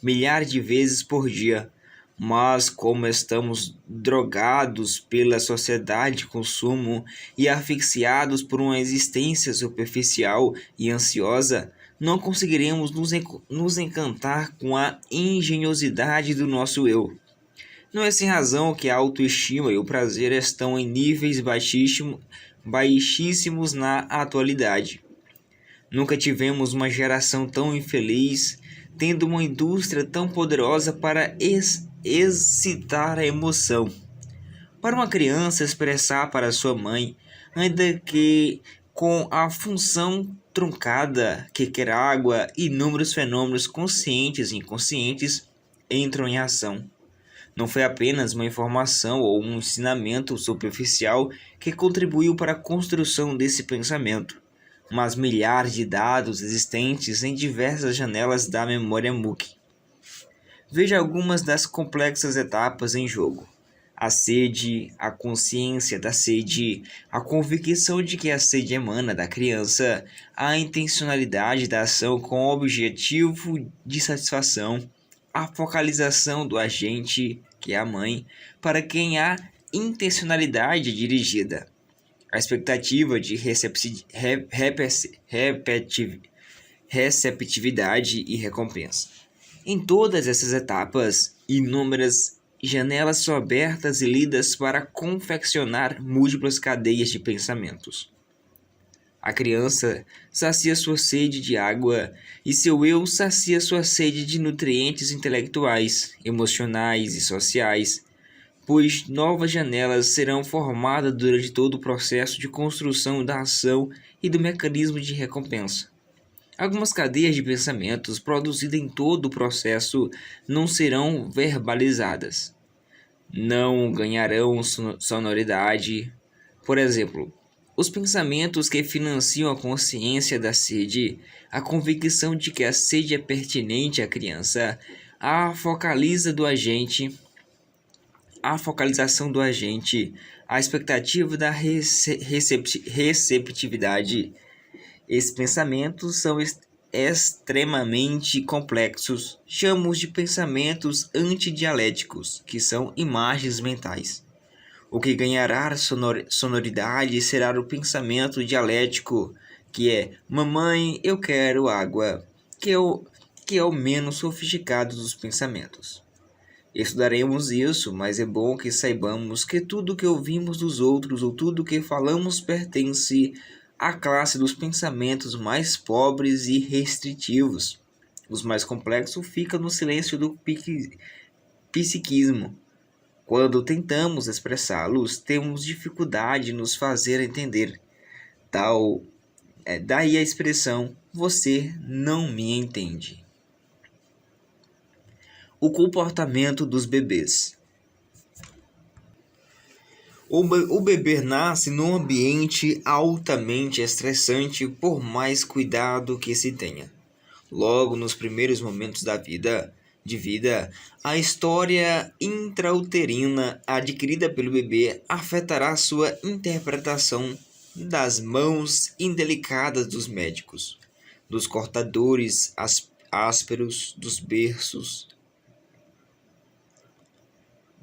milhares de vezes por dia, mas como estamos drogados pela sociedade de consumo e asfixiados por uma existência superficial e ansiosa, não conseguiremos nos encantar com a engenhosidade do nosso eu. Não é sem razão que a autoestima e o prazer estão em níveis baixíssimos na atualidade. Nunca tivemos uma geração tão infeliz, tendo uma indústria tão poderosa para excitar a emoção. Para uma criança expressar para sua mãe, ainda que com a função truncada que quer água, inúmeros fenômenos conscientes e inconscientes entram em ação. Não foi apenas uma informação ou um ensinamento superficial que contribuiu para a construção desse pensamento, mas milhares de dados existentes em diversas janelas da memória Mooc. Veja algumas das complexas etapas em jogo: a sede, a consciência da sede, a convicção de que a sede emana da criança, a intencionalidade da ação com o objetivo de satisfação, a focalização do agente, que é a mãe, para quem a intencionalidade é dirigida, a expectativa de receptividade e recompensa. Em todas essas etapas, inúmeras janelas são abertas e lidas para confeccionar múltiplas cadeias de pensamentos. A criança sacia sua sede de água e seu eu sacia sua sede de nutrientes intelectuais, emocionais e sociais, pois novas janelas serão formadas durante todo o processo de construção da ação e do mecanismo de recompensa. Algumas cadeias de pensamentos produzidas em todo o processo não serão verbalizadas, não ganharão sonoridade. Por exemplo, os pensamentos que financiam a consciência da sede, a convicção de que a sede é pertinente à criança, a focalização do agente, a expectativa da receptividade. Esses pensamentos são extremamente complexos. Chamamos de pensamentos antidialéticos, que são imagens mentais. O que ganhará sonoridade será o pensamento dialético, que é "mamãe, eu quero água", que é o menos sofisticado dos pensamentos. Estudaremos isso, mas é bom que saibamos que tudo que ouvimos dos outros ou tudo que falamos pertence à classe dos pensamentos mais pobres e restritivos. Os mais complexos ficam no silêncio do psiquismo. Quando tentamos expressá-los, temos dificuldade de nos fazer entender. Daí a expressão "você não me entende". O comportamento dos bebês. O bebê nasce num ambiente altamente estressante por mais cuidado que se tenha. Logo nos primeiros momentos de vida, a história intrauterina adquirida pelo bebê afetará sua interpretação das mãos indelicadas dos médicos, dos cortadores ásperos, dos berços,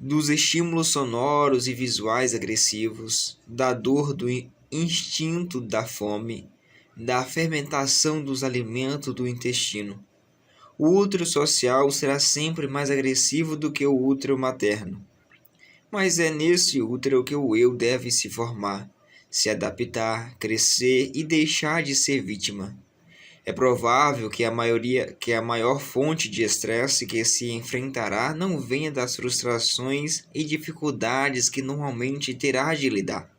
dos estímulos sonoros e visuais agressivos, da dor do instinto da fome, da fermentação dos alimentos do intestino. O útero social será sempre mais agressivo do que o útero materno. Mas é nesse útero que o eu deve se formar, se adaptar, crescer e deixar de ser vítima. É provável que a maior fonte de estresse que se enfrentará não venha das frustrações e dificuldades que normalmente terá de lidar,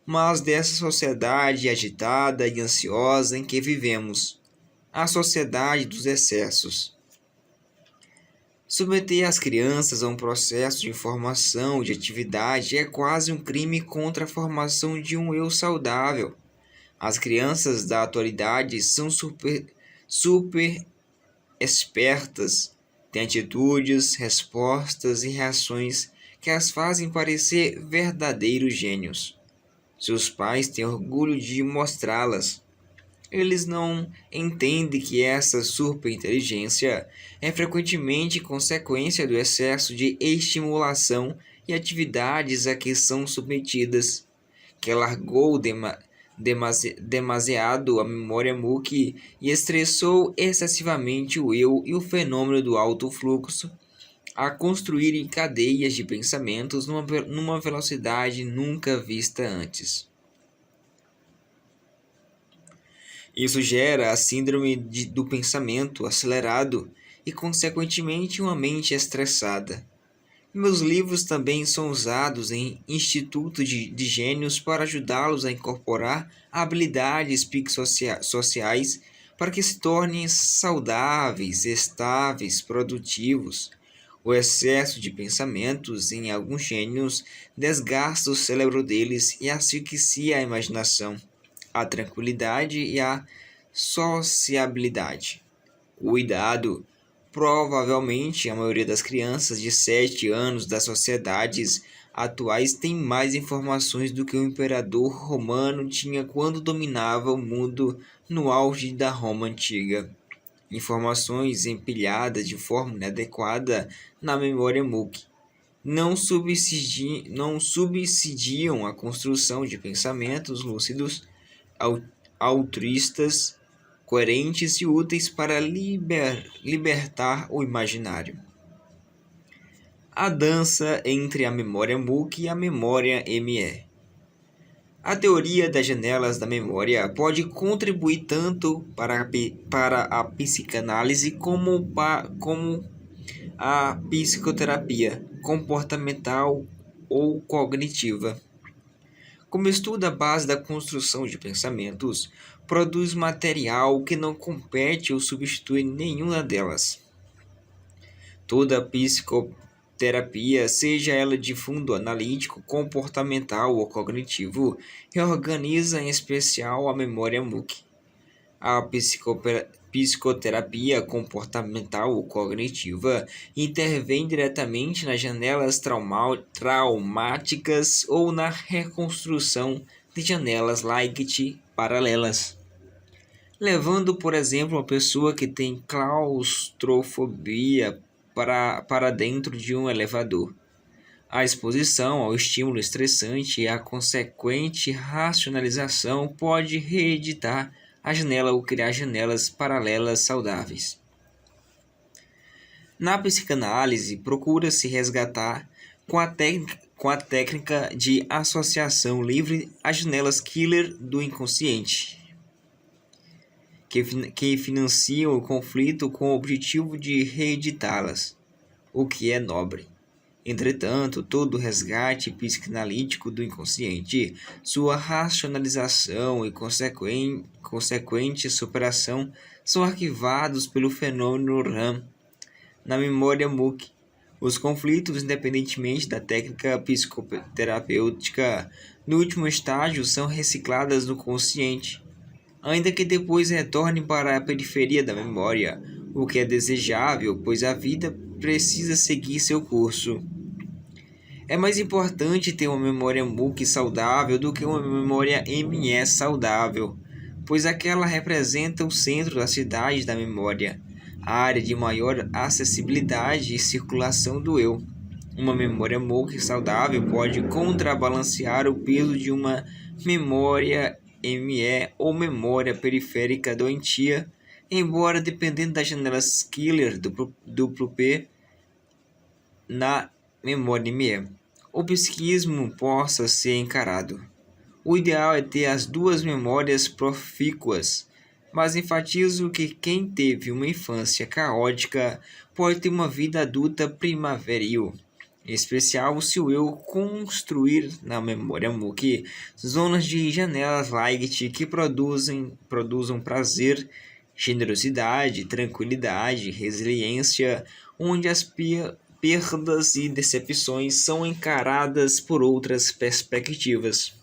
mas dessa sociedade agitada e ansiosa em que vivemos, a sociedade dos excessos. Submeter as crianças a um processo de informação e de atividade é quase um crime contra a formação de um eu saudável. As crianças da atualidade são super espertas, têm atitudes, respostas e reações que as fazem parecer verdadeiros gênios. Seus pais têm orgulho de mostrá-las. Eles não entendem que essa superinteligência é frequentemente consequência do excesso de estimulação e atividades a que são submetidas, que alargou demasiado a memória Mooc e estressou excessivamente o eu e o fenômeno do alto fluxo a construírem cadeias de pensamentos numa velocidade nunca vista antes. Isso gera a síndrome do pensamento acelerado e, consequentemente, uma mente estressada. Meus livros também são usados em institutos de gênios para ajudá-los a incorporar habilidades psicossociais para que se tornem saudáveis, estáveis, produtivos. O excesso de pensamentos em alguns gênios desgasta o cérebro deles e asfixia a imaginação, a tranquilidade e a sociabilidade. Cuidado! Provavelmente a maioria das crianças de 7 anos das sociedades atuais tem mais informações do que o imperador romano tinha quando dominava o mundo no auge da Roma antiga. Informações empilhadas de forma inadequada na memória MOOC não subsidiam a construção de pensamentos lúcidos, altruístas, coerentes e úteis para libertar o imaginário. A dança entre a memória MOOC e a memória ME. A teoria das janelas da memória pode contribuir tanto para a psicanálise como a psicoterapia comportamental ou cognitiva. Como estuda a base da construção de pensamentos, produz material que não compete ou substitui nenhuma delas. Toda psicoterapia, seja ela de fundo analítico, comportamental ou cognitivo, reorganiza em especial a memória MOOC. A psicoterapia comportamental ou cognitiva intervém diretamente nas janelas traumáticas ou na reconstrução de janelas Likert paralelas, levando, por exemplo, uma pessoa que tem claustrofobia para dentro de um elevador. A exposição ao estímulo estressante e a consequente racionalização pode reeditar a janela ou criar janelas paralelas saudáveis. Na psicanálise, procura-se resgatar com a técnica de associação livre as janelas killer do inconsciente, que financiam o conflito com o objetivo de reeditá-las, o que é nobre. Entretanto, todo resgate psicanalítico do inconsciente, sua racionalização e consequente superação são arquivados pelo fenômeno RAM na memória MOOC. Os conflitos, independentemente da técnica psicoterapêutica, no último estágio são recicladas no consciente, ainda que depois retornem para a periferia da memória, o que é desejável, pois a vida precisa seguir seu curso. É mais importante ter uma memória MOOC saudável do que uma memória ME saudável, pois aquela representa o centro da cidade da memória, a área de maior acessibilidade e circulação do eu. Uma memória MOOC saudável pode contrabalancear o peso de uma memória ME ou memória periférica doentia, embora dependendo das janelas killer duplo P na memória ME, o psiquismo possa ser encarado. O ideal é ter as duas memórias profícuas, mas enfatizo que quem teve uma infância caótica pode ter uma vida adulta primaveril, em especial se o eu construir na memória MOOC zonas de janelas Likert que produzam prazer, generosidade, tranquilidade, resiliência, onde as perdas e decepções são encaradas por outras perspectivas.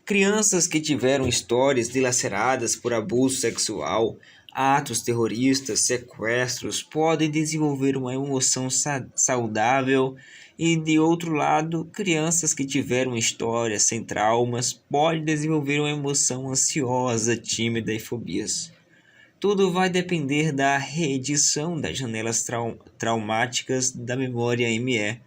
Crianças que tiveram histórias dilaceradas por abuso sexual, atos terroristas, sequestros, podem desenvolver uma emoção saudável e, de outro lado, crianças que tiveram histórias sem traumas podem desenvolver uma emoção ansiosa, tímida e fobias. Tudo vai depender da reedição das janelas traumáticas da memória ME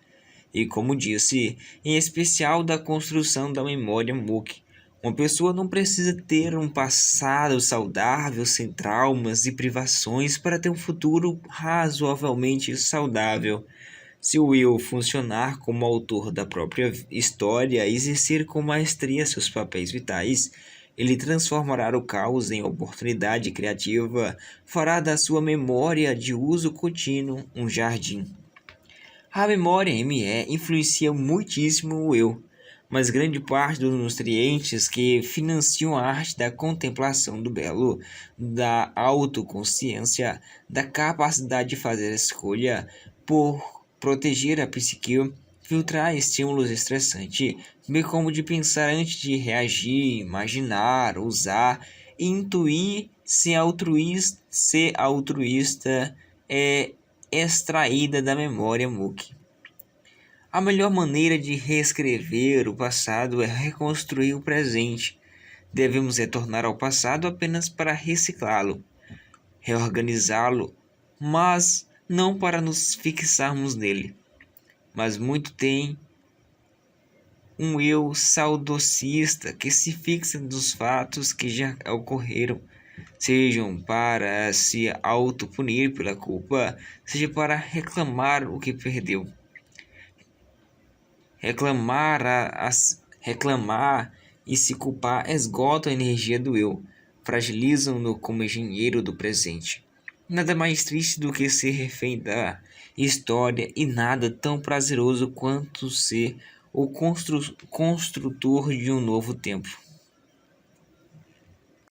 e, como disse, em especial da construção da memória MOOC. Uma pessoa não precisa ter um passado saudável, sem traumas e privações para ter um futuro razoavelmente saudável. Se o eu funcionar como autor da própria história e exercer com maestria seus papéis vitais, Ele transformará o caos em oportunidade criativa, fará da sua memória de uso contínuo um jardim. A memória ME influencia muitíssimo o eu, mas grande parte dos nutrientes que financiam a arte da contemplação do belo, da autoconsciência, da capacidade de fazer escolha, por proteger a psique, filtrar estímulos estressantes, bem como de pensar antes de reagir, imaginar, usar, intuir, ser altruísta é extraída da memória MOOC. A melhor maneira de reescrever o passado é reconstruir o presente. Devemos retornar ao passado apenas para reciclá-lo, reorganizá-lo, mas não para nos fixarmos nele. Mas muito tem um eu saudosista que se fixa nos fatos que já ocorreram, sejam para se autopunir pela culpa, seja para reclamar o que perdeu. Reclamar e se culpar esgotam a energia do eu, fragilizam-no como engenheiro do presente. Nada mais triste do que ser refém da história e nada tão prazeroso quanto ser o construtor de um novo tempo.